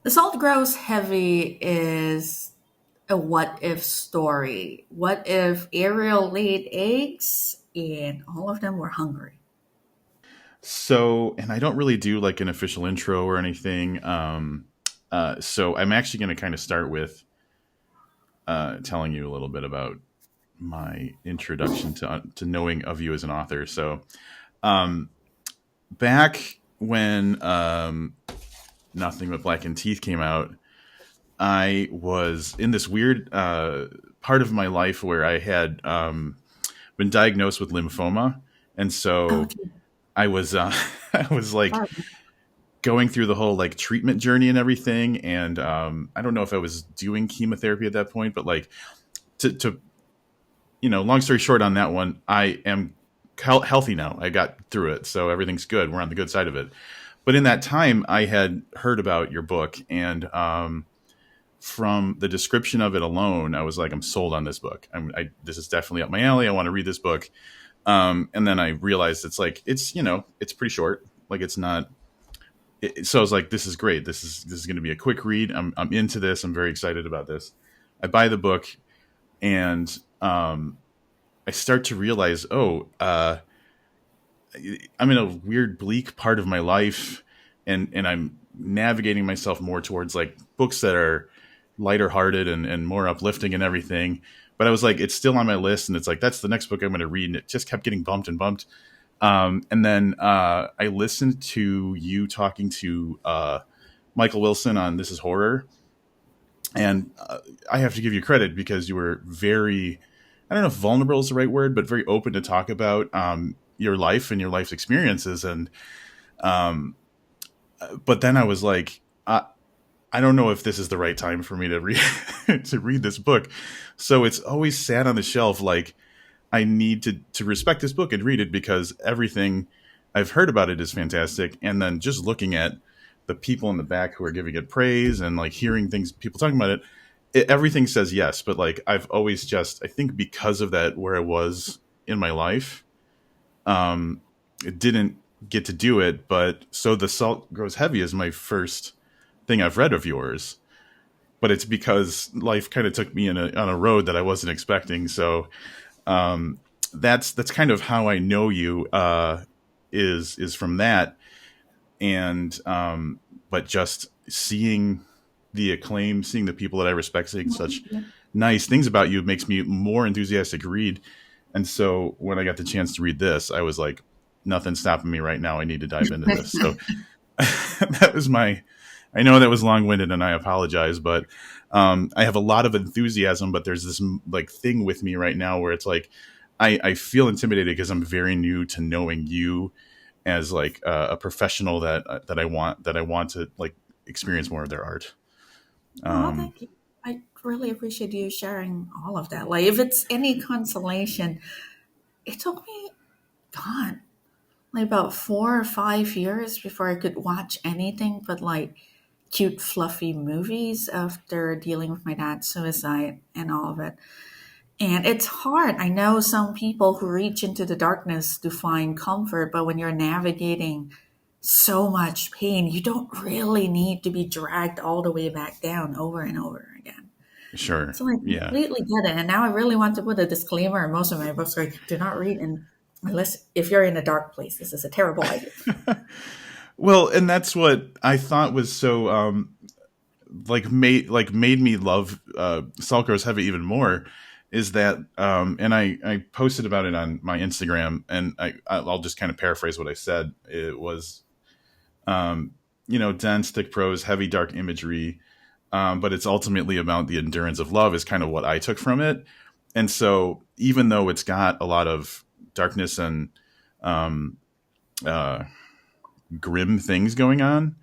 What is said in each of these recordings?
The Salt Grows Heavy is a what if story. What if Ariel laid eggs and all of them were hungry? So, and I don't really do like an official intro or anything. So I'm actually going to kind of start with telling you a little bit about my introduction to knowing of you as an author. So, um, back when Nothing But Blackened Teeth came out, I was in this weird part of my life where I had been diagnosed with lymphoma, and Oh, so gee, I was I was like sorry. going through the whole like treatment journey and everything. And I don't know if I was doing chemotherapy at that point, but like to long story short on that one, I am healthy now. I got through it, so everything's good. We're on the good side of it. But in that time, I had heard about your book, and from the description of it alone, I was like, I'm sold on this book. This is definitely up my alley. I want to read this book. And then I realized it's pretty short. Like it's not. So I was like, this is great. This is going to be a quick read. I'm into this. I'm very excited about this. I buy the book, and I start to realize, I'm in a weird, bleak part of my life, and I'm navigating myself more towards like books that are lighter hearted and more uplifting and everything. But I was like, it's still on my list, and it's like that's the next book I'm going to read, and it just kept getting bumped and bumped. And then I listened to you talking to Michael Wilson on This Is Horror, and I have to give you credit because you were very, I don't know if vulnerable is the right word, but very open to talk about your life and your life's experiences. And um, but then I was like, I don't know if this is the right time for me to read to read this book. So it's always sat on the shelf. Like I need to respect this book and read it because everything I've heard about it is fantastic. And then just looking at the people in the back who are giving it praise and like hearing things people talking about everything says yes. But like I've always just I think because of that where I was in my life, it didn't get to do it. But so The Salt Grows Heavy is my first thing I've read of yours. But it's because life kind of took me on a road that I wasn't expecting. So um, that's kind of how I know you is from that, and but just seeing the acclaim, seeing the people that I respect saying such nice things about you makes me more enthusiastic to read. And so when I got the chance to read this, I was like, nothing's stopping me right now. I need to dive into this. So that was my. I know that was long winded, and I apologize, but I have a lot of enthusiasm. But there's this like thing with me right now where it's like I feel intimidated because I'm very new to knowing you as like a professional that I want to like experience more of their art. Oh, Um, thank you. I really appreciate you sharing all of that. Like, if it's any consolation, it took me, God, like about 4 or 5 years before I could watch anything but like cute, fluffy movies after dealing with my dad's suicide and all of it. And it's hard. I know some people who reach into the darkness to find comfort, but when you're navigating so much pain, you don't really need to be dragged all the way back down over and over again. sure, So I yeah. completely get it. And now I really want to put a disclaimer in most of my books like do not read and unless if you're in a dark place, this is a terrible idea. Well, and that's what I thought was so made me love Salt Grows Heavy even more is that and I posted about it on my Instagram, and I'll just kind of paraphrase what I said. It was um, dense, thick prose, heavy, dark imagery, but it's ultimately about the endurance of love is kind of what I took from it. And so even though it's got a lot of darkness and um, uh, grim things going on,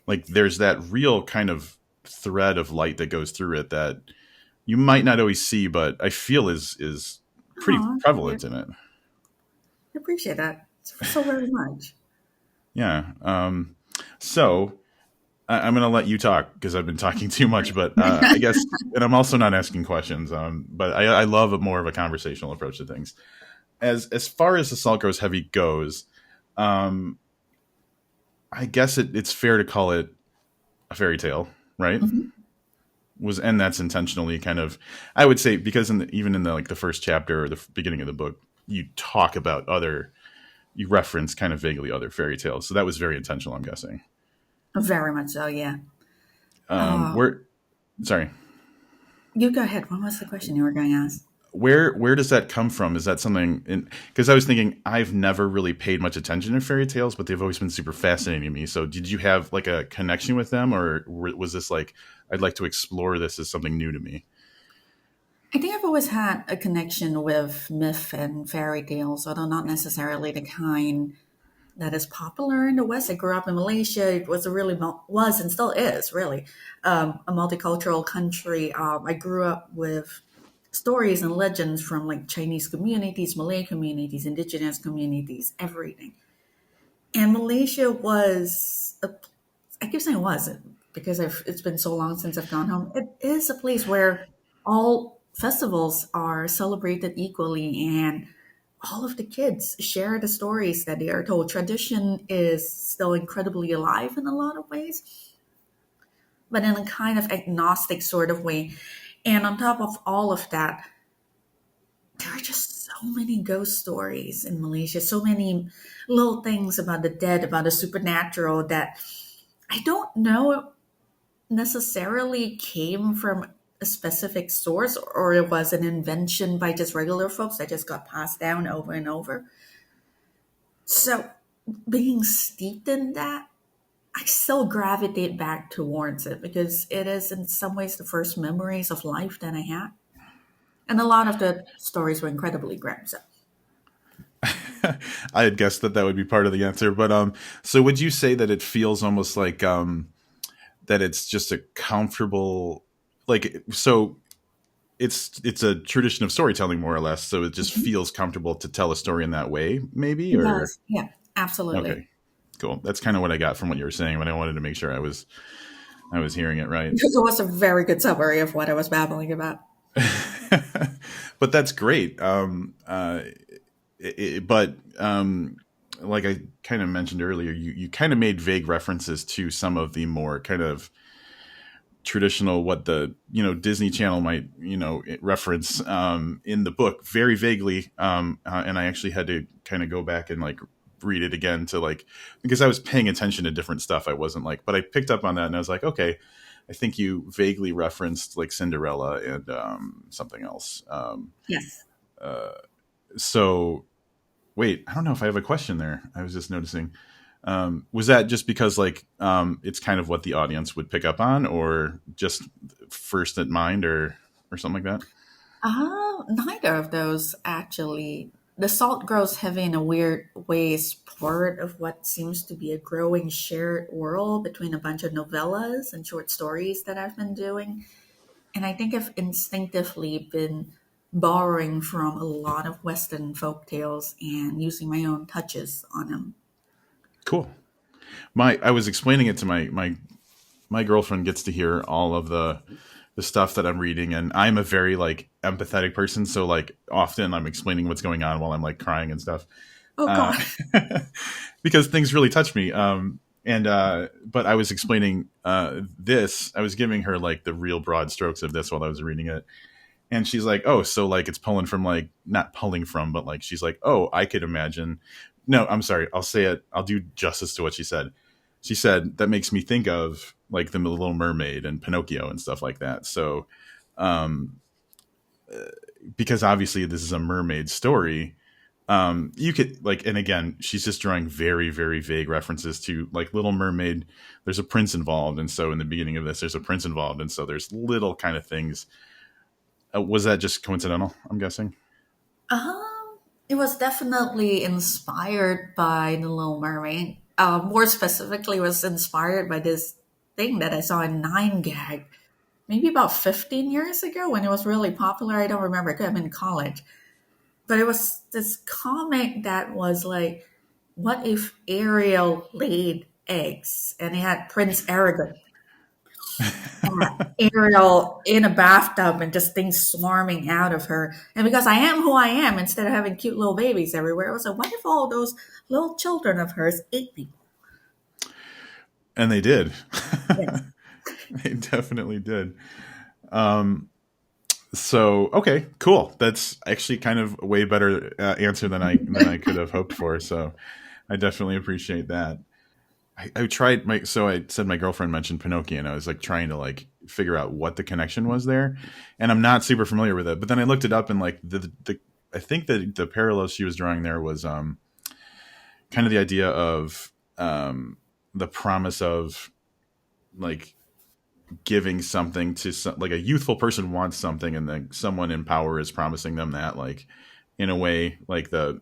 like there's that real kind of thread of light that goes through it that you might not always see, but I feel is pretty Oh, I prevalent in it. appreciate that so very much. Yeah. So I'm going to let you talk because I've been talking too much, but I guess, and I'm also not asking questions. But I love more of a conversational approach to things. As far as The Salt Grows Heavy goes, um, I guess it's fair to call it a fairy tale. right? Mhm. And that's intentionally kind of, I would say, because even in the like the first chapter or the beginning of the book, you talk about you reference kind of vaguely other fairy tales. So that was very intentional, I'm guessing. Very much so, yeah. Uh, Where, sorry, you go ahead. What was the question you were going to ask? where does that come from? Is that something? Because I was thinking I've never really paid much attention to fairy tales, but they've always been super fascinating to me. So did you have like a connection with them, or was this like I'd like to explore this as something new to me? I think I've always had a connection with myth and fairy tales, although not necessarily the kind that is popular in the West. I grew up in Malaysia. It was a really was and still is really a multicultural country. I grew up with stories and legends from like Chinese communities, Malay communities, indigenous communities, everything. And Malaysia was a, I keep saying was because it's been so long since I've gone home. It is a place where all festivals are celebrated equally and all of the kids share the stories that they are told. Tradition is still incredibly alive in a lot of ways, but in a kind of agnostic sort of way. And on top of all of that, there are just so many ghost stories in Malaysia, so many little things about the dead, about the supernatural that I don't know necessarily came from a specific source or it was an invention by just regular folks that just got passed down over and over. So being steeped in that, I still gravitate back towards it because it is in some ways the first memories of life that I had. And a lot of the stories were incredibly grim. So I had guessed that would be part of the answer, but so would you say that it feels almost like that it's just a comfortable, like, so it's a tradition of storytelling more or less, so it just mhm. feels comfortable to tell a story in that way, maybe? It Or does. Yeah, absolutely. okay, cool. That's kind of what I got from what you were saying, but I wanted to make sure I was hearing it right. It was a very good summary of what I was babbling about. But that's great. But like I kind of mentioned earlier, you kind of made vague references to some of the more kind of traditional, what the Disney Channel might reference in the book very vaguely, and I actually had to kind of go back and like read it again to like, because I was paying attention to different stuff. I wasn't like, but I picked up on that and I was like, okay, I think you vaguely referenced like Cinderella and something else. Yes. So wait, I don't know if I have a question there. I was just noticing. Was that just because like it's kind of what the audience would pick up on, or just first at mind, or something like that? Neither of those actually. The salt grows heavy in a weird way is part of what seems to be a growing shared world between a bunch of novellas and short stories that I've been doing. And I think I've instinctively been borrowing from a lot of Western folk tales and using my own touches on them. Cool. I was explaining it to my girlfriend gets to hear all of the stuff that I'm reading, and I'm a very like empathetic person, so like often I'm explaining what's going on while I'm like crying and stuff. Oh, Uh, God. because things really touch me. And but I was explaining this. I was giving her like the real broad strokes of this while I was reading it, and she's like, "Oh, so like it's pulling from like not pulling from, but like she's like, oh, I could imagine." No, I'm sorry. I'll say it. I'll do justice to what she said. She said that makes me think of like the Little Mermaid and Pinocchio and stuff like that. So, um, because obviously this is a mermaid story, you could like, and again, she's just drawing very very vague references to like Little Mermaid. There's a prince involved, and so in the beginning of this there's a prince involved, and so there's little kind of things. Was that just coincidental, I'm guessing? It was definitely inspired by The Little Mermaid. More specifically, was inspired by this thing that I saw in Nine Gag maybe about 15 years ago when it was really popular. I don't remember because I'm in college. But it was this comic that was like, what if Ariel laid eggs? And it had Prince Aragon, Ariel in a bathtub and just things swarming out of her. And because I am who I am, instead of having cute little babies everywhere, it was like, what if all those little children of hers ate people? And they did. Yes. It definitely did. Um, so okay, cool. That's actually kind of a way better answer than I could have hoped for. So I definitely appreciate that. I tried my so I said my girlfriend mentioned Pinocchio, and I was like trying to like figure out what the connection was there, and I'm not super familiar with it. But then I looked it up, and like the I think that the parallels she was drawing there was kind of the idea of the promise of like giving something to like a youthful person wants something, and then someone in power is promising them that, like in a way, like the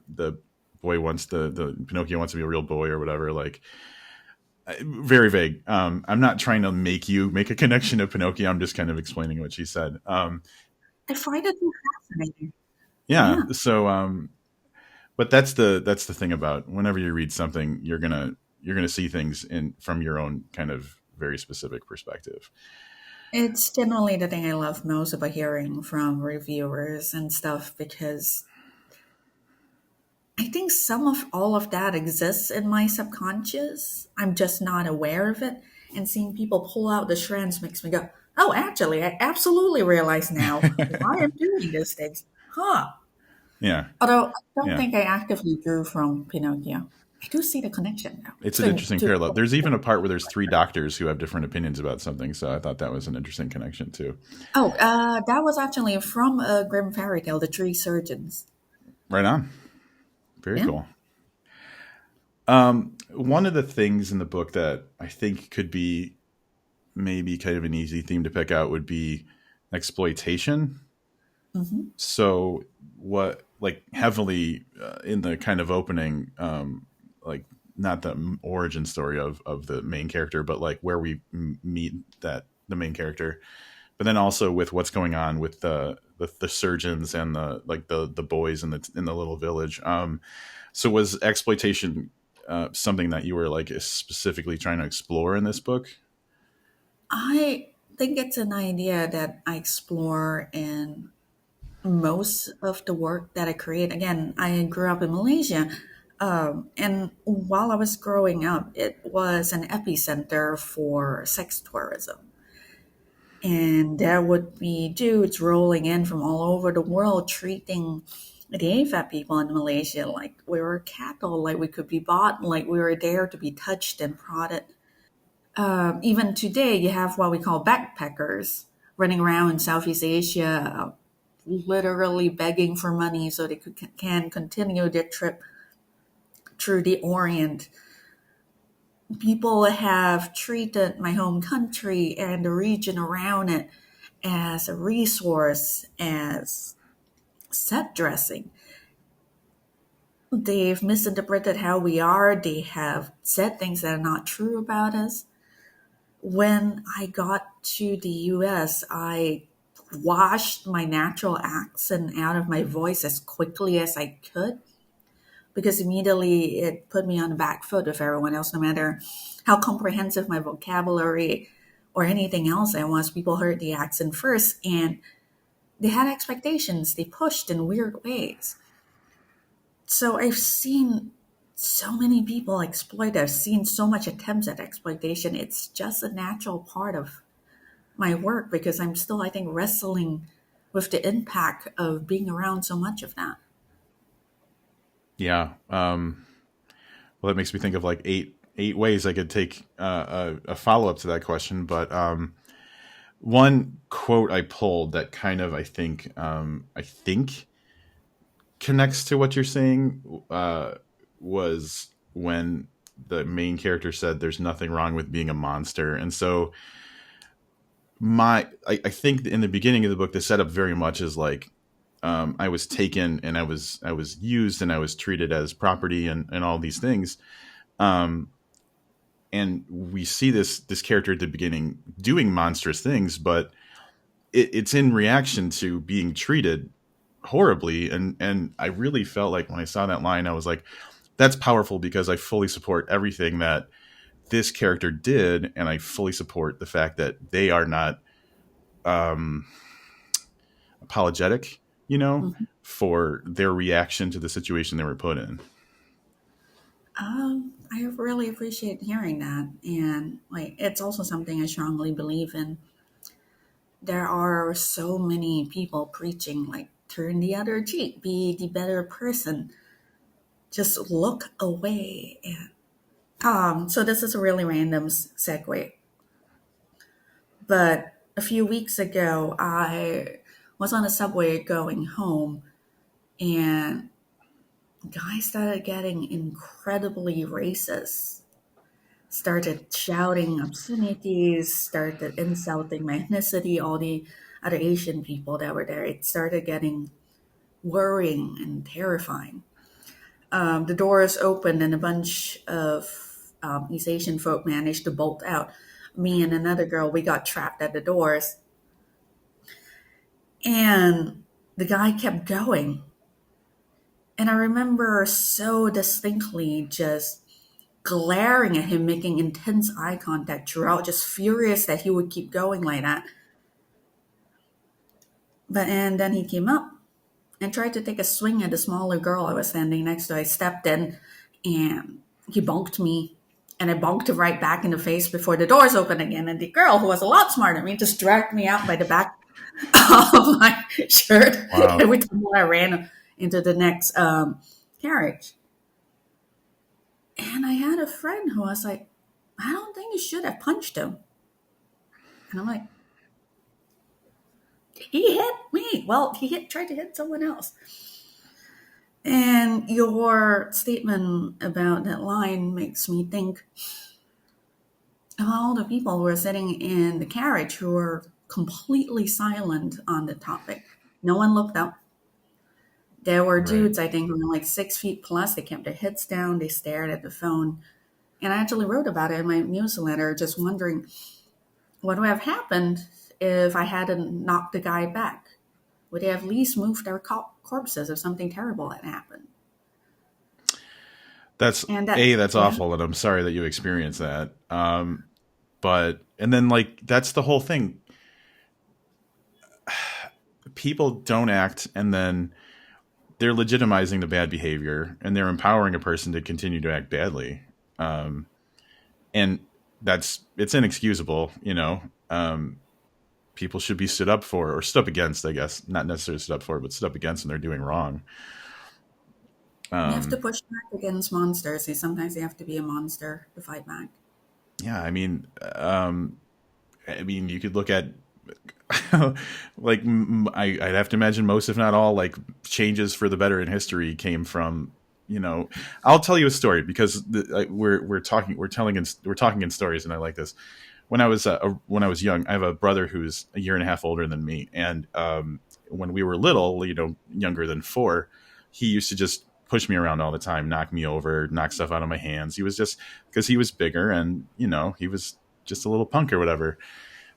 boy wants the Pinocchio wants to be a real boy or whatever, like very vague. I'm not trying to make you make a connection to Pinocchio. I'm just kind of explaining what she said. I find it fascinating. Yeah. Yeah. So, but that's the thing about whenever you read something, you're gonna see things in from your own kind of very specific perspective. It's generally the thing I love most about hearing from reviewers and stuff because I think some of all of that exists in my subconscious. I'm just not aware of it. And seeing people pull out the shreds makes me go, oh, actually, I absolutely realize now why I'm doing these things. Huh. Yeah. Although I don't Yeah. think I actively drew from Pinocchio. I do see the connection now. It's an So, interesting parallel. There's even a part where there's three doctors who have different opinions about something. So I thought that was an interesting connection too. that was actually from a Grimm fairy tale, The Three Surgeons. Right on. Very Yeah. cool. One of the things in the book that I think could be maybe kind of an easy theme to pick out would be exploitation. Hmm. So what, like heavily in the kind of opening, like not the origin story of the main character, but like where we meet that the main character, but then also with what's going on with the surgeons and the like the boys in the little village. So was exploitation something that you were like specifically trying to explore in this book? I think it's an idea that I explore in most of the work that I create. Again, I grew up in Malaysia. And while I was growing up, it was an epicenter for sex tourism. And there would be dudes rolling in from all over the world treating the AFAB people in Malaysia like we were cattle, like we could be bought, like we were there to be touched and prodded. Even today, you have what we call backpackers running around in Southeast Asia, literally begging for money so they can continue their trip through the Orient. People have treated my home country and the region around it as a resource, as set dressing. They've misinterpreted how we are. They have said things that are not true about us. When I got to the US, I washed my natural accent out of my voice as quickly as I could because immediately it put me on the back foot with everyone else, no matter how comprehensive my vocabulary or anything else I was. People heard the accent first and they had expectations. They pushed in weird ways. So I've seen so many people exploit. I've seen so much attempts at exploitation. It's just a natural part of my work because I'm still, I think, wrestling with the impact of being around so much of that. Yeah. Well, that makes me think of like eight ways I could take a follow up to that question. But one quote I pulled that kind of I think connects to what you're saying was when the main character said, "There's nothing wrong with being a monster," and so I think in the beginning of the book the setup very much is like I was taken and I was used and I was treated as property and all these things. Um, and we see this character at the beginning doing monstrous things, but it's in reaction to being treated horribly. And I really felt like when I saw that line, I was like, that's powerful because I fully support everything that this character did, and I fully support the fact that they are not um, apologetic, Mhm. for their reaction to the situation they were put in. I really appreciate hearing that. And like, it's also something I strongly believe in. There are so many people preaching, like, turn the other cheek, be the better person, just look away. And, so this is a really random segue. But a few weeks ago, I was on a subway going home, and guys started getting incredibly racist, started shouting obscenities, started insulting my ethnicity, all the other Asian people that were there. It started getting worrying and terrifying. The doors opened, and a bunch of East Asian folk managed to bolt out. Me and another girl, we got trapped at the doors. And the guy kept going. And I remember so distinctly just glaring at him, making intense eye contact throughout, just furious that he would keep going like that. But and then he came up and tried to take a swing at the smaller girl I was standing next to. I stepped in and he bonked me, and I bonked him right back in the face before the doors opened again. And the girl, who was a lot smarter than me, just dragged me out by the back of my shirt. Wow. Every time I ran into the next carriage. And I had a friend who was like, I don't think you should have punched him. And I'm like, he hit me. Well, tried to hit someone else. And your statement about that line makes me think of all the people who were sitting in the carriage who were completely silent on the topic. No one looked up. There were Right. dudes, I think, who were like 6 feet plus. They kept their heads down. They stared at the phone. And I actually wrote about it in my newsletter, just wondering what would have happened if I hadn't knocked the guy back. Would they have at least moved their corpses if something terrible had happened? That's And that, that's yeah, awful, and I'm sorry that you experienced that. But and then like that's the whole thing. People don't act, and then they're legitimizing the bad behavior, and they're empowering a person to continue to act badly. And it's inexcusable, you know. People should be stood up for, or stood up against, I guess. Not necessarily stood up for, but stood up against when they're doing wrong. you have to push back against monsters. Sometimes you have to be a monster to fight back. Yeah, I mean, you could look at like I'd have to imagine most, if not all, like changes for the better in history came from, you know. I'll tell you a story because we're talking in stories, and I like this. When I was young, I have a brother who's a year and a half older than me, and when we were little, you know, younger than 4, he used to just push me around all the time, knock me over, knock stuff out of my hands. He was just, because he was bigger, and you know, he was just a little punk or whatever.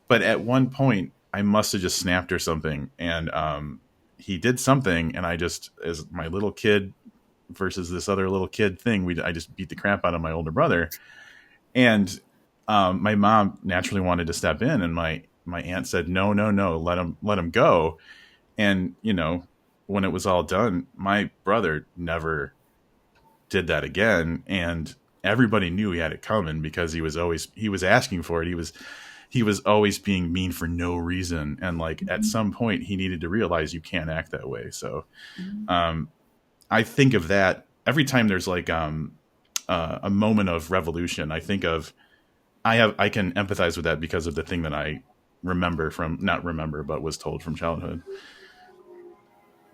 But at one point, I must have just snapped or something, and he did something, and I just, as my little kid versus this other little kid thing, I just beat the crap out of my older brother. And my mom naturally wanted to step in, and my aunt said, no, no, no, let him go. And you know, when it was all done, my brother never did that again, and everybody knew he had it coming because he was asking for it. He was always being mean for no reason, and like at some point he needed to realize you can't act that way. So I think of that every time there's like a moment of revolution. I think of, I can empathize with that because of the thing that I not remember, but was told from childhood.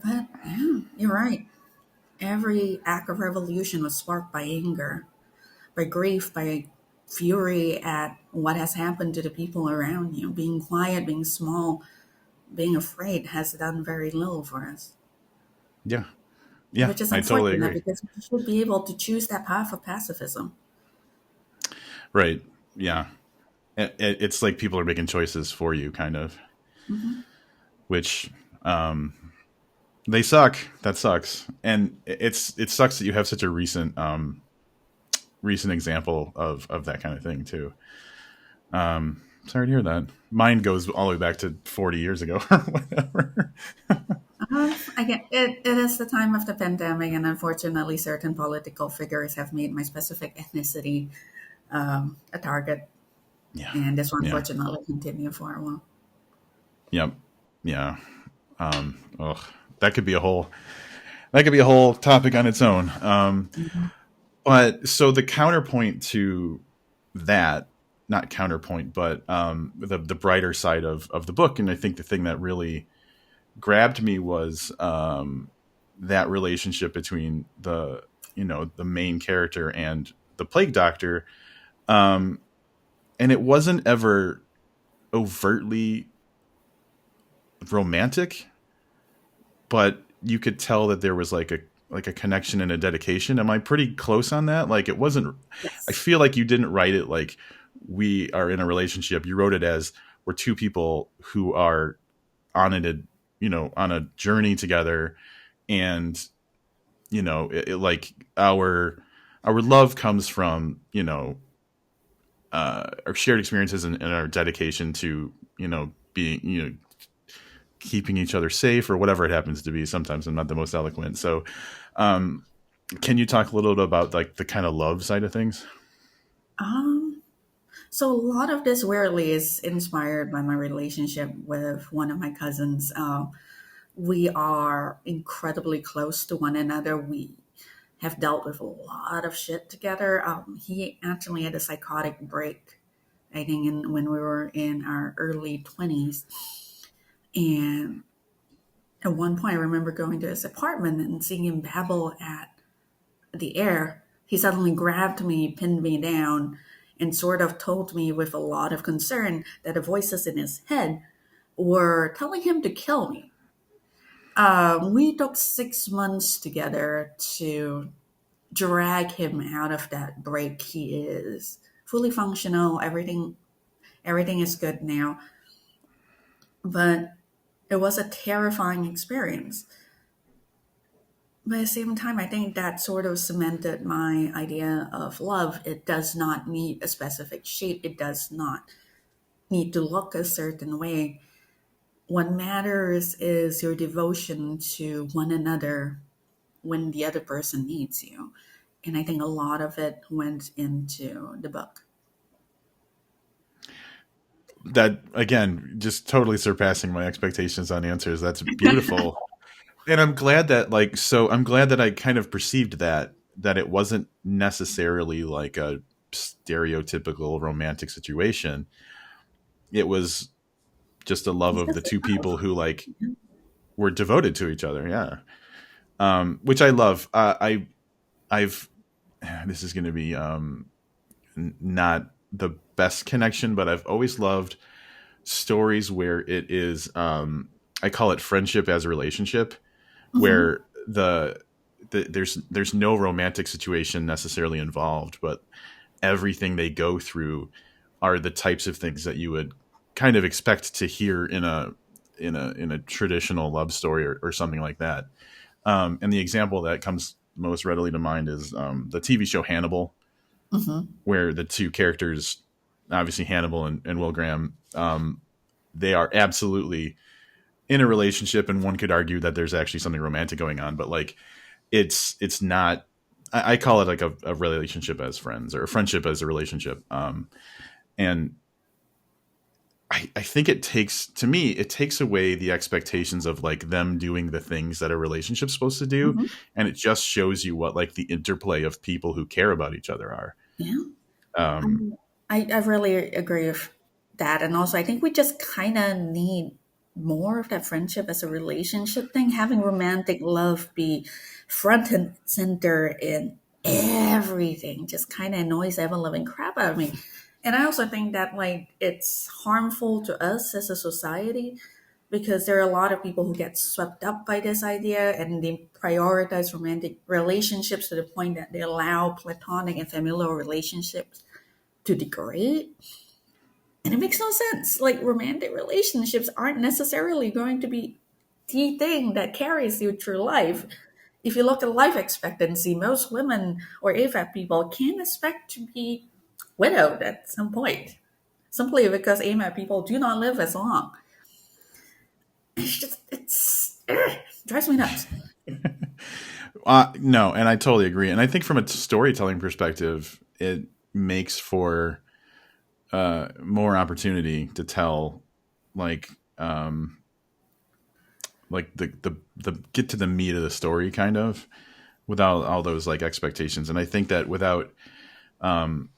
But yeah, you're right. Every act of revolution was sparked by anger, by grief, by fury at what has happened to the people around you. Being quiet, being small, being afraid has done very little for us, Yeah. Yeah, which is I totally unfortunate agree. because we should be able to choose that path of pacifism. Right. Yeah. It's like people are making choices for you, kind of, Hmm. which they suck. That sucks. And it sucks that you have such a recent example of that kind of thing too. Sorry to hear that. Mine goes all the way back to 40 years ago or whatever. Again, it is the time of the pandemic, and unfortunately, certain political figures have made my specific ethnicity a target, Yeah. and this will Yeah. unfortunately continue for a while. Yep. Yeah. Ugh, that could be a whole topic on its own. Mhm. But so the counterpoint to that, not counterpoint, but the brighter side of the book, and I think the thing that really grabbed me was that relationship between the main character and the plague doctor, um, and it wasn't ever overtly romantic, but you could tell that there was like a connection and a dedication. Am I pretty close on that? Like it wasn't. I Yes. feel like you didn't write it like we are in a relationship. You wrote it as we're two people who are on on a journey together, and like our love comes from our shared experiences and our dedication to being keeping each other safe or whatever it happens to be. Sometimes I'm not the most eloquent. So, um, can you talk a little bit about like the kind of love side of things? Um, so a lot of this weirdly is inspired by my relationship with one of my cousins. We are incredibly close to one another. We have dealt with a lot of shit together. He actually had a psychotic break, I think, when we were in our early 20s. And at one point, I remember going to his apartment and seeing him babble at the air. He suddenly grabbed me, pinned me down, and sort of told me with a lot of concern that the voices in his head were telling him to kill me. We took 6 months together to drag him out of that break. He is fully functional. Everything is good now. But it was a terrifying experience. But at the same time, I think that sort of cemented my idea of love. It does not need a specific shape. It does not need to look a certain way. What matters is your devotion to one another when the other person needs you. And I think a lot of it went into the book. That again, just totally surpassing my expectations on answers. That's beautiful. And I'm glad that I kind of perceived that it wasn't necessarily like a stereotypical romantic situation. It was just a love It's of the just two people love. who like were devoted to each other. Yeah. Which I love. I've this is going to be not the best connection, but I've always loved stories where it is I call it friendship as a relationship, Hmm. where there's no romantic situation necessarily involved, but everything they go through are the types of things that you would kind of expect to hear in a traditional love story or something like that. And the example that comes most readily to mind is the TV show Hannibal, Hmm. where the two characters, obviously Hannibal and Will Graham, they are absolutely in a relationship, and one could argue that there's actually something romantic going on, but like it's not. I call it like a relationship as friends or a friendship as a relationship, and I think it takes away the expectations of like them doing the things that a relationship's supposed to do, Hmm. and it just shows you what like the interplay of people who care about each other are. Yeah. Um, I really agree with that. And also, I think we just kind of need more of that friendship as a relationship thing. Having romantic love be front and center in everything just kind of annoys the ever loving crap out of me. And I also think that, like, it's harmful to us as a society because there are a lot of people who get swept up by this idea and they prioritize romantic relationships to the point that they allow platonic and familial relationships to degrade. And it makes no sense. Like, romantic relationships aren't necessarily going to be the thing that carries you through life. If you look at life expectancy, most women or AFAB people can expect to be widowed at some point, simply because AMAB people do not live as long. It's just, it's. Ugh. Drives me nuts. No, and I totally agree. And I think from a storytelling perspective, it makes for more opportunity to tell, like, um, like the get to the meat of the story, kind of, without all those like expectations. And I think that um,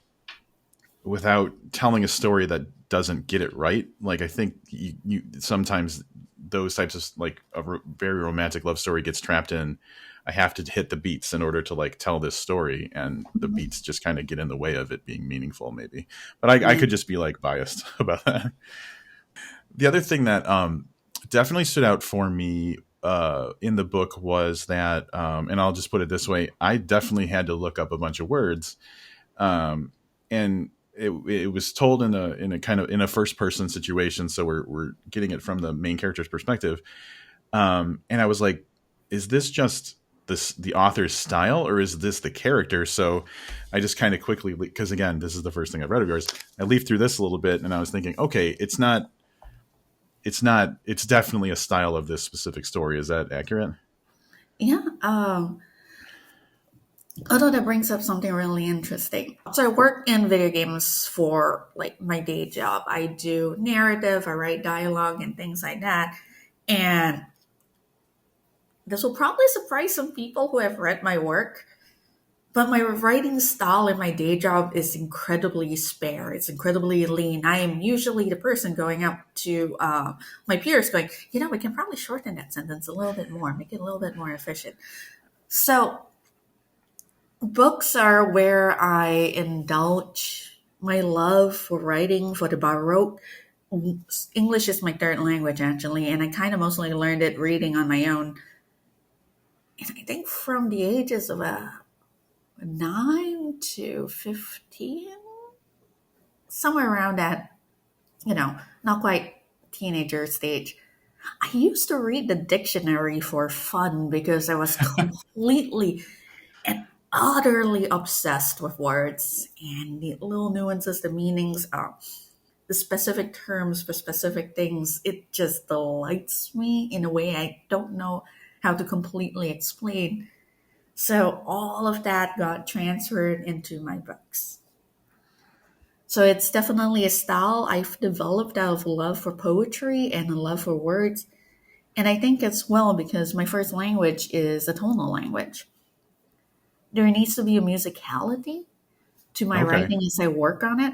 without telling a story that doesn't get it right, like I think you sometimes those types of like very romantic love story gets trapped in, I have to hit the beats in order to like tell this story, and the Mhm. beats just kind of get in the way of it being meaningful, maybe. But I Yeah. could just be like biased about that. The other thing that definitely stood out for me in the book was that, and I'll just put it this way, I definitely had to look up a bunch of words, and it was told in a kind of in a first person situation, so we're getting it from the main character's perspective. And I was like, is this just the author's style, or is this the character? So I just kind of quickly, because again, this is the first thing I've read of yours, I leafed through this a little bit, and I was thinking, okay, it's definitely a style of this specific story. Is that accurate? Yeah. Although that brings up something really interesting. So I work in video games for like my day job. I do narrative, I write dialogue and things like that. And this will probably surprise some people who have read my work, but my writing style in my day job is incredibly spare. It's incredibly lean. I am usually the person going up to my peers going, we can probably shorten that sentence a little bit more, make it a little bit more efficient. So books are where I indulge my love for writing for the Baroque. English is my third language, actually, and I kind of mostly learned it reading on my own. And I think from the ages of 9 to 15, somewhere around that, not quite teenager stage, I used to read the dictionary for fun because I was completely and utterly obsessed with words and the little nuances, the meanings, the specific terms for specific things. It just delights me in a way I don't know how to completely explain. So all of that got transferred into my books. So it's definitely a style I've developed out of love for poetry and a love for words. And I think as well because my first language is a tonal language. There needs to be a musicality to my Okay, writing as I work on it.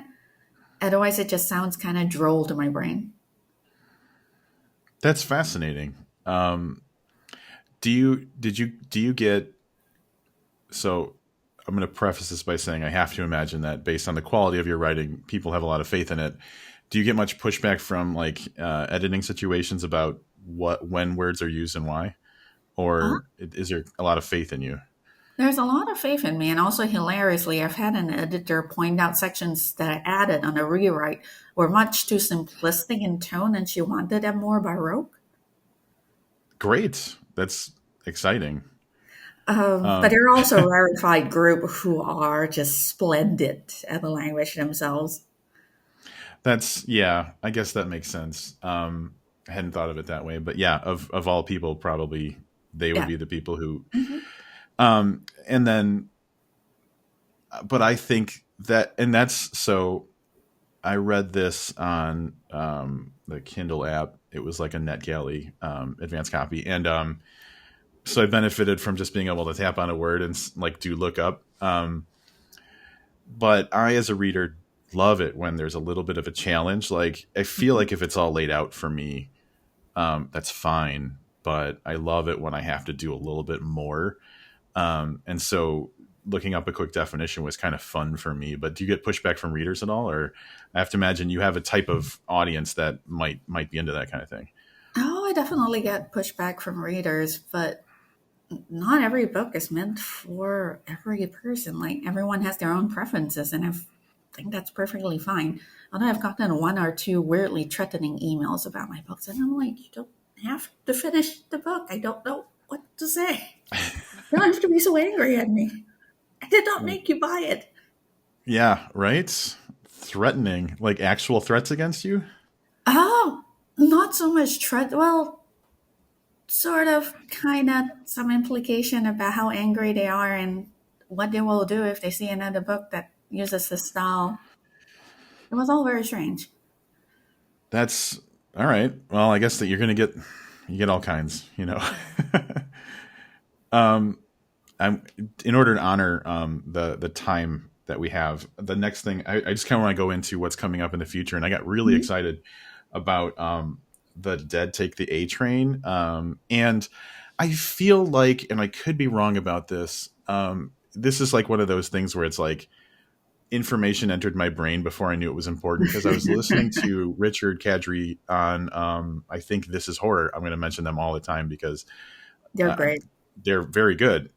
Otherwise, it just sounds kind of droll to my brain. that's fascinating. Do you get, so I'm going to preface this by saying I have to imagine that based on the quality of your writing, people have a lot of faith in it. Do you get much pushback from like editing situations about when words are used and why, Uh, or is there a lot of faith in you? there's a lot of faith in me, and also hilariously, I've had an editor point out sections that I added on a rewrite were much too simplistic in tone, and she wanted them more baroque. Great, that's exciting. But Um, there are also a rarefied group who are just splendid at the language themselves. that's yeah, I guess that makes sense. I hadn't thought of it that way, but yeah, of all people, probably they would Yeah. be the people who. Hmm. And then, but I think that, and that's so. I read this on the Kindle app. It was like a NetGalley advanced copy, and so I benefited from just being able to tap on a word and like do look up. But I, as a reader, love it when there's a little bit of a challenge. Like I feel like if it's all laid out for me, that's fine. But I love it when I have to do a little bit more. And so looking up a quick definition was kind of fun for me. But do you get pushback from readers at all? Or I have to imagine you have a type of audience that might be into that kind of thing. Oh, I definitely get pushback from readers, but not every book is meant for every person. Like everyone has their own preferences, and think that's perfectly fine. Although I've gotten one or two weirdly threatening emails about my books, and I'm like, you don't have to finish the book. I don't know what to say. You don't have to be so angry at me. I did not make you buy it. Yeah, right? Threatening, like actual threats against you? Oh, not so much threat. Well, sort of kind of some implication about how angry they are and what they will do if they see another book that uses the style. It was all very strange. That's all right. Well, I guess that you get all kinds, you know. um, I'm in order to honor the time that we have. The next thing I just kind of want to go into what's coming up in the future, and I got really Mhm. excited about the Dead Take the A Train, and I feel like, and I could be wrong about this. This is like one of those things where it's like information entered my brain before I knew it was important because I was listening to Richard Kadrey on I think This Is Horror. I'm going to mention them all the time because They're uh, great. they're very good.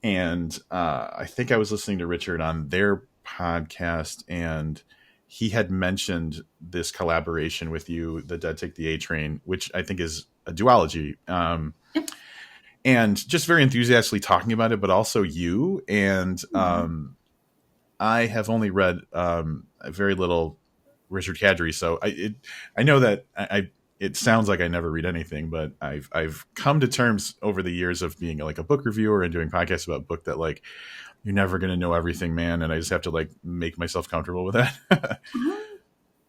And I think I was listening to Richard on their podcast, and he had mentioned this collaboration with you, the Dead Take the A Train, which I think is a duology. Yep. And just very enthusiastically talking about it, but also you. And Aw. I have only read very little Richard Kadrey, so I know that it sounds like I never read anything, but I've come to terms over the years of being like a book reviewer and doing podcasts about book that like you're never going to know everything, man, and I just have to like make myself comfortable with that. Um,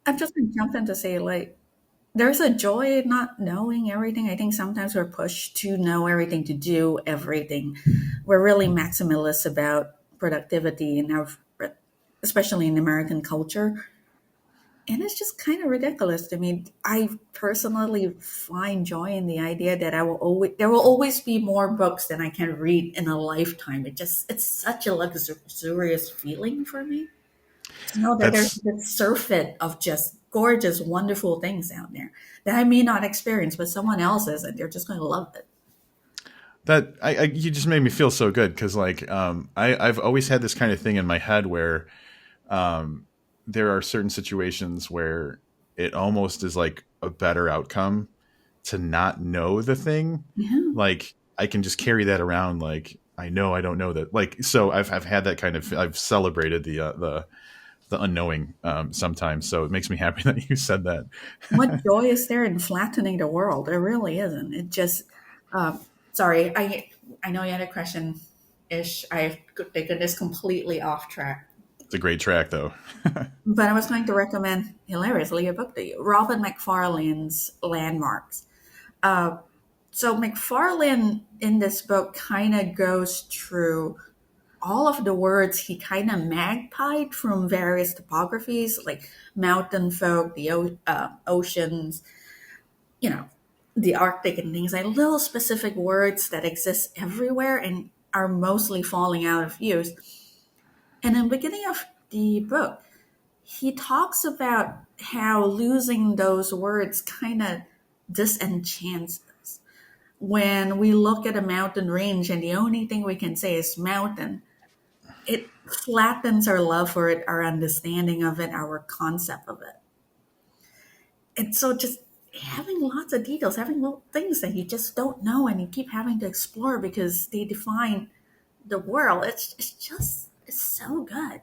I'm just going to jump in to say, like, there's a joy in not knowing everything. I think sometimes we're pushed to know everything, to do everything. We're really maximalists about productivity and how, especially in American culture. And it's just kind of ridiculous to me. I personally find joy in the idea that there will always be more books than I can read in a lifetime. It's such a luxurious feeling for me to know that there's That's this surfeit of just gorgeous, wonderful things out there that I may not experience, but someone else is, and they're just going to love it. that I you just made me feel so good because like I've always had this kind of thing in my head where there are certain situations where it almost is like a better outcome to not know the thing. Yeah. Like I can just carry that around. Like I know I don't know that. Like so I've had that kind of I've celebrated the unknowing sometimes. So it makes me happy that you said that. What joy is there in flattening the world? There really isn't. It just, sorry, I know you had a question ish. I've taken this completely off track. It's a great track though. But I was going to recommend hilariously a book to you, Robin McFarlane's Landmarks. Uh, so McFarlane in this book kind of goes through all of the words he kind of magpied from various topographies, like mountain folk, the oceans, you know, the Arctic and things, like little specific words that exist everywhere and are mostly falling out of use. And in the beginning of the book, he talks about how losing those words kind of disenchants us. When we look at a mountain range and the only thing we can say is mountain, it flattens our love for it, our understanding of it, our concept of it. And so just having lots of details, having little things that you just don't know and you keep having to explore because they define the world, it's so good.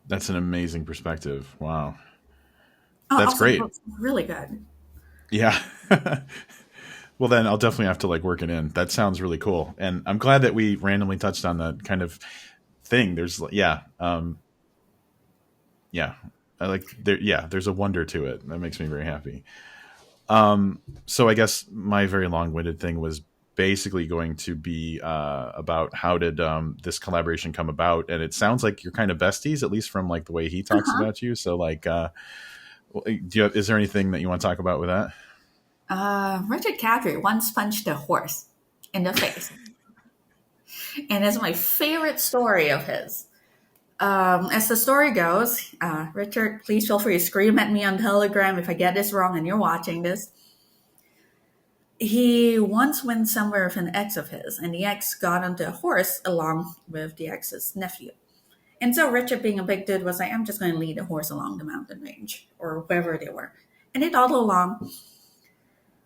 That's an amazing perspective. Wow. Oh, That's also, the great. book's really good. Yeah. Well, then I'll definitely have to like work it in. That sounds really cool. And I'm glad that we randomly touched on that kind of thing. There's yeah. I like there yeah, there's a wonder to it. That makes me very happy. So I guess my very long-winded thing was basically going to be about how did this collaboration come about, and it sounds like you're kind of besties, at least from like the way he talks Uh-huh. about you. So like, is there anything that you want to talk about with that? Richard Kadrey once punched a horse in the face, and it's my favorite story of his. As the story goes, Richard, please feel free to scream at me on Telegram if I get this wrong and you're watching this. He once went somewhere with an ex of his, and the ex got onto a horse along with the ex's nephew. And so Richard, being a big dude, was like, I'm just going to lead the horse along the mountain range or wherever they were. And they toddle along,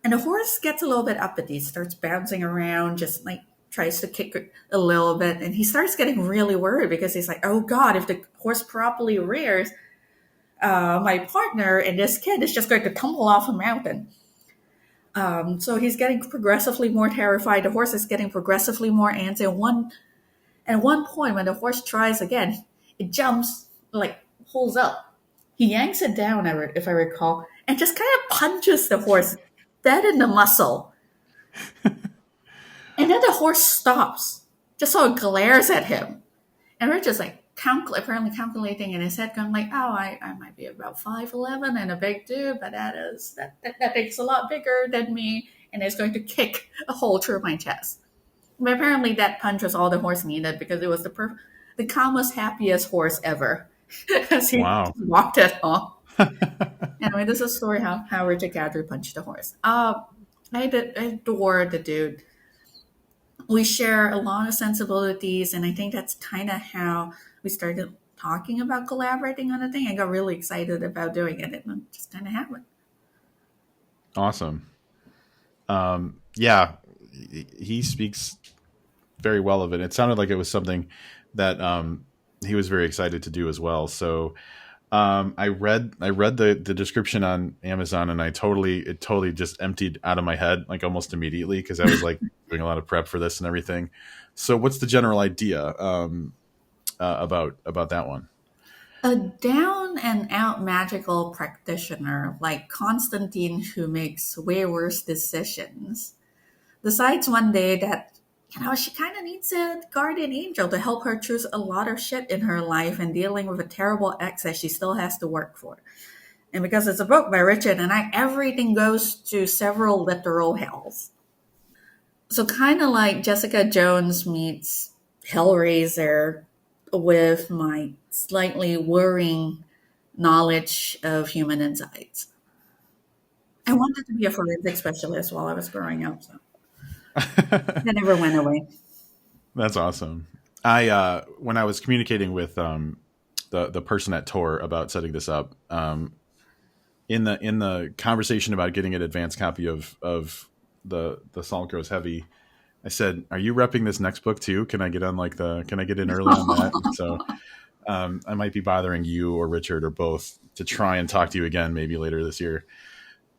and the horse gets a little bit uppity, starts bouncing around, just like tries to kick it a little bit. And he starts getting really worried because he's like, oh God, if the horse properly rears, my partner and this kid is just going to tumble off a mountain. So he's getting progressively more terrified. The horse is getting progressively more antsy. At one point, when the horse tries again, it jumps, like pulls up. He yanks it down, if I recall, and just kind of punches the horse dead in the muscle. And then the horse stops, just sort of glares at him. And we're just like apparently calculating in his head, going like, "Oh, I might be about 5'11" and a big dude, but that thing's a lot bigger than me, and it's going to kick a hole through my chest." But apparently, that punch was all the horse needed because it was the calmest, happiest horse ever, as he Wow. walked it home. Anyway, this is a story how Richard Kadrey punched the horse. I adore the dude. We share a lot of sensibilities, and I think that's kind of how we started talking about collaborating on a thing. I got really excited about doing it, and it just kind of happened. Awesome. Yeah, he speaks very well of it. It sounded like it was something that he was very excited to do as well. So I read the description on Amazon, and it totally just emptied out of my head like almost immediately because I was like doing a lot of prep for this and everything. So what's the general idea about that one? A down and out magical practitioner like Constantine, who makes way worse decisions, decides one day that she kind of needs a guardian angel to help her choose a lot of shit in her life and dealing with a terrible ex that she still has to work for. And because it's a book by Richard and I, everything goes to several literal hells. So kind of like Jessica Jones meets Hellraiser with my slightly worrying knowledge of human insides. I wanted to be a forensic specialist while I was growing up, so that never went away. That's awesome. I when I was communicating with the person at Tor about setting this up, in the conversation about getting an advanced copy of the Salt Grows Heavy, I said, "Are you repping this next book too? Can I get on can I get in early on that?" So I might be bothering you or Richard or both to try and talk to you again maybe later this year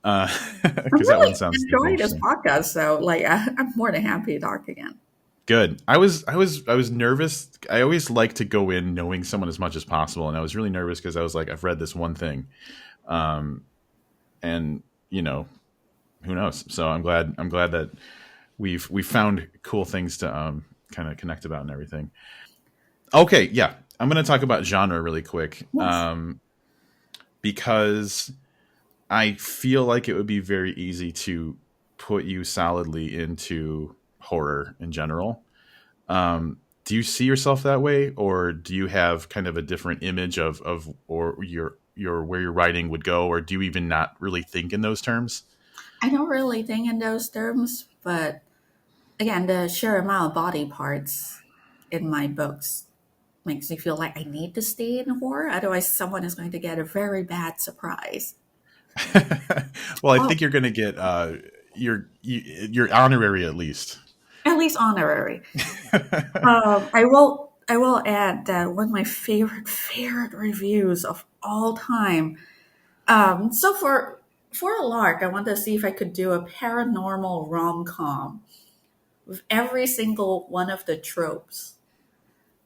I'm because that really one sounds super enjoying this interesting. podcast, so I'm more than happy to talk again. Good. I was nervous. I always like to go in knowing someone as much as possible, and I was really nervous because I was like, I've read this one thing, um, and who knows. So I'm glad that we found cool things to kind of connect about and everything. Okay, yeah, I'm going to talk about genre really quick, Yes. because I feel like it would be very easy to put you solidly into horror in general. Do you see yourself that way, or do you have kind of a different image of or your where your writing would go, or do you even not really think in those terms? I don't really think in those terms, but again, the sheer amount of body parts in my books makes me feel like I need to stay in horror. Otherwise, someone is going to get a very bad surprise. Well, I Oh, think you're going to get your honorary at least. at least honorary. I will add that one of my favorite reviews of all time. So for a lark, I wanted to see if I could do a paranormal rom com with every single one of the tropes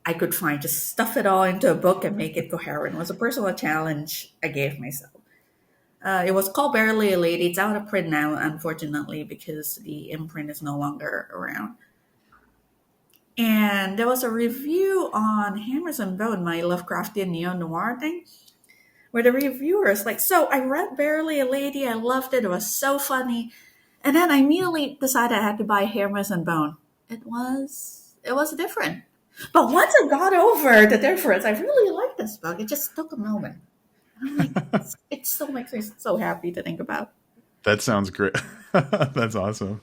I could find. Just stuff it all into a book and make it coherent. It was a personal challenge I gave myself. It was called Barely a Lady. It's out of print now, unfortunately, because the imprint is no longer around. And there was a review on Hammers and Bone, my Lovecraftian neo noir thing, where the reviewer is like, "So I read Barely a Lady. I loved it. It was so funny. And then I immediately decided I had to buy Hammers and Bone. It was different. But once I got over the difference, I really liked this book. It just took a moment. I'm like, it still makes me so happy to think about. That sounds great. That's awesome.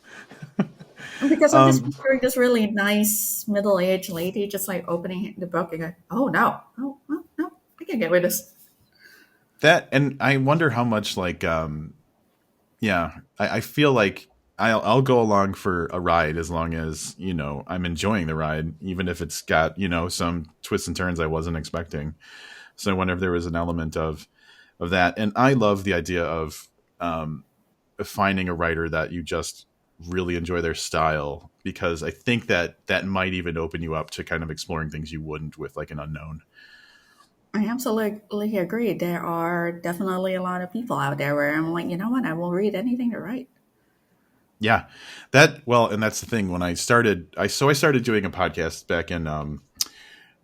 Because I'm just Um, picturing this really nice middle-aged lady just like opening the book and going, "Oh no, oh no, no, I can get with this." that and I wonder how much yeah, I feel like I'll go along for a ride as long as I'm enjoying the ride, even if it's got some twists and turns I wasn't expecting. So I wonder if there was an element of that, and I love the idea of finding a writer that you just really enjoy their style, because I think that might even open you up to kind of exploring things you wouldn't with like an unknown. I absolutely agree. There are definitely a lot of people out there where I'm like, you know what? I will read anything to write. Yeah, and that's the thing. When I started doing a podcast back in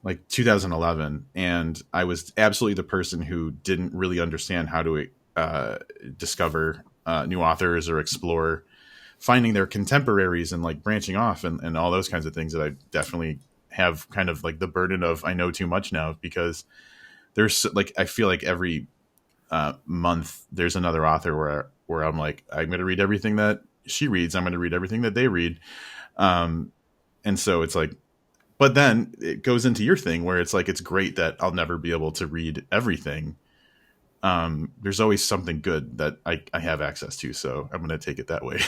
like 2011, and I was absolutely the person who didn't really understand how to discover new authors or explore finding their contemporaries and like branching off and all those kinds of things that I definitely have kind of like the burden of I know too much now, because there's like I feel like every month there's another author where I'm like I'm going to read everything that she reads, I'm going to read everything that they read, and so it's like, but then it goes into your thing where it's like it's great that I'll never be able to read everything. There's always something good that I have access to, so I'm going to take it that way.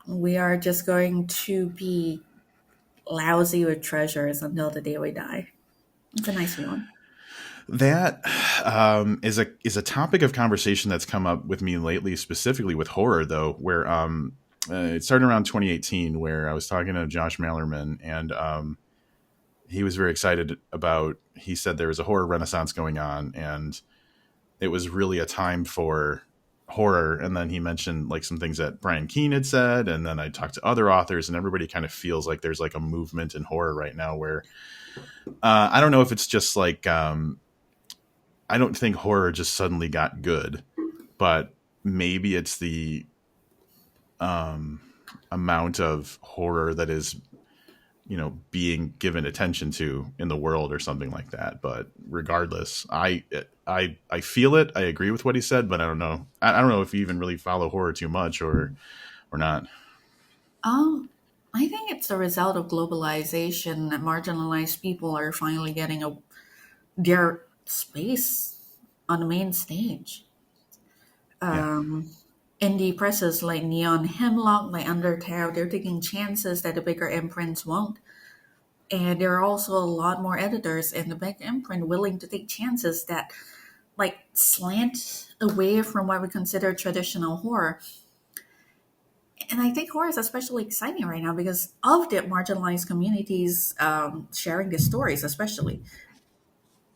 We are just going to be lousy with treasures until the day we die. It's a nice feeling. That is a topic of conversation that's come up with me lately, specifically with horror, though, where it started around 2018, where I was talking to Josh Mallerman, and he was very excited about. He said there was a horror renaissance going on, and it was really a time for horror. And then he mentioned like some things that Brian Keene had said, and then I talked to other authors, and everybody kind of feels like there's like a movement in horror right now where I don't know if it's just like I don't think horror just suddenly got good, but maybe it's the amount of horror that is, being given attention to in the world or something like that. But regardless, I feel it. I agree with what he said, but I don't know. I don't know if you even really follow horror too much or not. I think it's the result of globalization that marginalized people are finally getting their space on the main stage. Yeah. Indie presses like Neon Hemlock, like Undertale, they're taking chances that the bigger imprints won't. And there are also a lot more editors in the big imprint willing to take chances that like slant away from what we consider traditional horror. And I think horror is especially exciting right now because of the marginalized communities sharing the stories, especially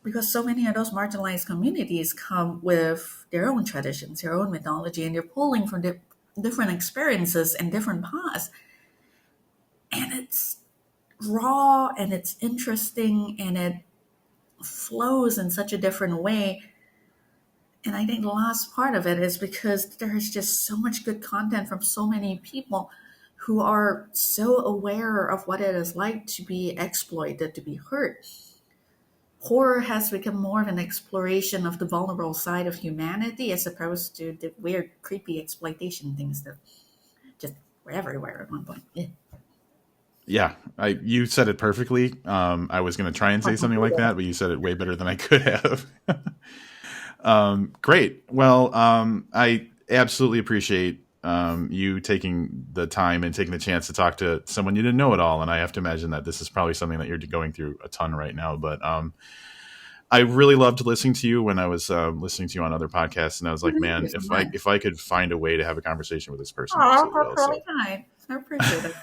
because so many of those marginalized communities come with their own traditions, their own mythology, and they're pulling from different experiences and different paths. And it's raw and it's interesting and it flows in such a different way. And I think the last part of it is because there's just so much good content from so many people who are so aware of what it is like to be exploited, to be hurt. Horror has become more of an exploration of the vulnerable side of humanity as opposed to the weird, creepy exploitation things that just were everywhere at one point. Yeah. Yeah, you said it perfectly. I was going to try and say something like that, but you said it way better than I could have. Great. Well, I absolutely appreciate you taking the time and taking the chance to talk to someone you didn't know at all. And I have to imagine that this is probably something that you're going through a ton right now. But I really loved listening to you when I was listening to you on other podcasts, and I was like, Thank man, you so much. if I could find a way to have a conversation with this person, I Oh, absolutely will. that's really kind. I appreciate it.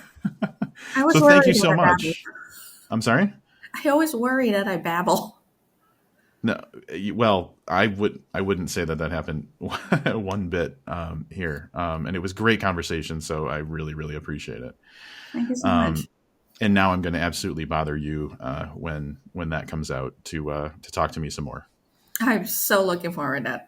I So was thank you worried that so I babble. much. I'm sorry. I always worry that I babble. No, well, I wouldn't say that happened one bit here, and it was great conversation. So I really, really appreciate it. Thank you so much. And now I'm going to absolutely bother you when that comes out to talk to me some more. I'm so looking forward to that.